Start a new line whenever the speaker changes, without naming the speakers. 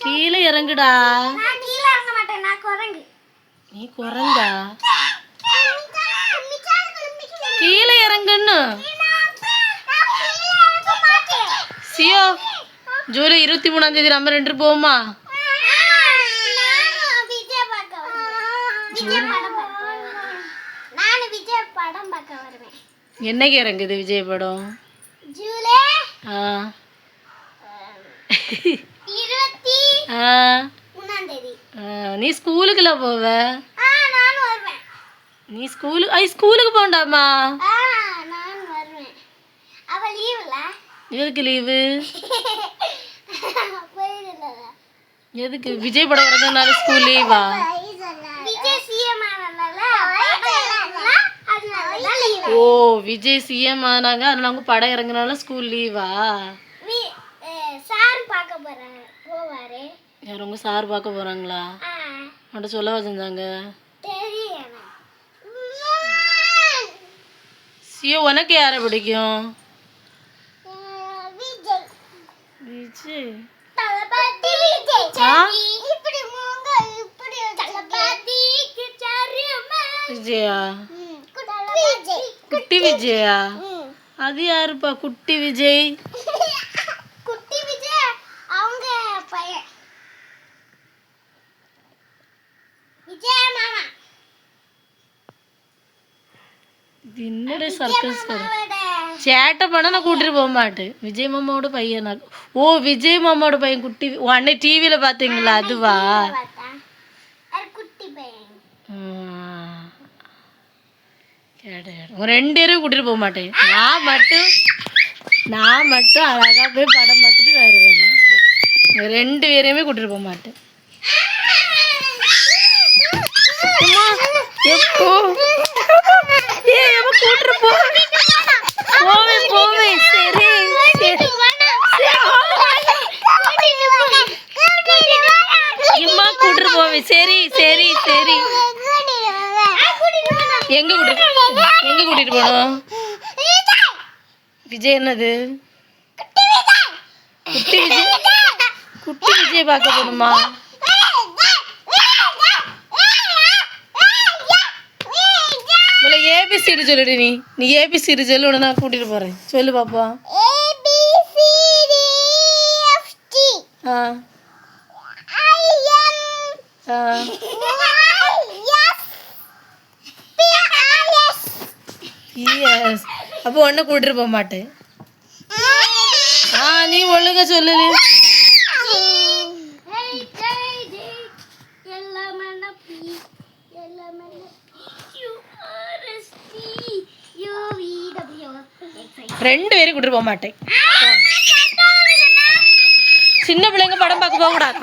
கீழே இறங்குடா. நீ குரங்கா? கீழே இறங்குன்னு. சியோ, ஜூலை 23 நம்ம 2 போமா? என்னைக்கு இறங்குது விஜய் படம்? நீ ஸ்கூலுக்குல போவ? நீ ஸ்கூலுக்கு போண்டாமா? எதுக்கு லீவு? எதுக்கு? விஜய் படம் இறங்குனால ஸ்கூல் லீவா? ஓ, விஜய் சிஎம் ஆனாங்க, அதனால அவங்க படம் இறங்குனால ஸ்கூல் லீவா? யார் உங்க சார் பார்க்க போறாங்களா? மட்டும் சொல்ல வச்சிருந்தாங்க. சியோ, உனக்கு யாரை பிடிக்கும்? விஜய். விஜயா? குட்டி விஜயா? அது யாருப்பா குட்டி விஜய்? என்னோட சர்க்கஸ் சேட்டை பண்ண நான் கூட்டிட்டு போக மாட்டேன். விஜய் மாமாவோட பையனா? ஓ, விஜய் மாமாவோட பையன் குட்டி. அன்னை டிவியில பாத்தீங்களா? அதுவா? உங்க 2 பேரும் கூட்டிட்டு போக மாட்டேன். நான் மட்டும் அழகா போய் படம் பார்த்துட்டு வருவேன். 2 பேரையுமே கூட்டிட்டு போக மாட்டேன். எப்போ கூட்டிட்டு போவே? சரி, இம்மா கூட்டிட்டு போவே. சரி சரி சரி. எங்க கூட்டிட்டு போனோம்? விஜய் என்னது? குட்டி விஜய் பார்க்க போகணுமா? ஏபிசிடி சொல்லுடி. நீ ஏபிசிடி சொல்லு, உடனே நான் கூட்டிட்டு போறேன். சொல்லு பாப்பா. அப்போ ஒன்ன கூட்டிட்டு போக மாட்டேன். நீ ஒழுங்கா சொல்லு. ரெண்டு பேரும் கூட்டிட்டு போக மாட்டேன். சின்ன பிள்ளைங்க படம் பார்க்க போக கூடாது.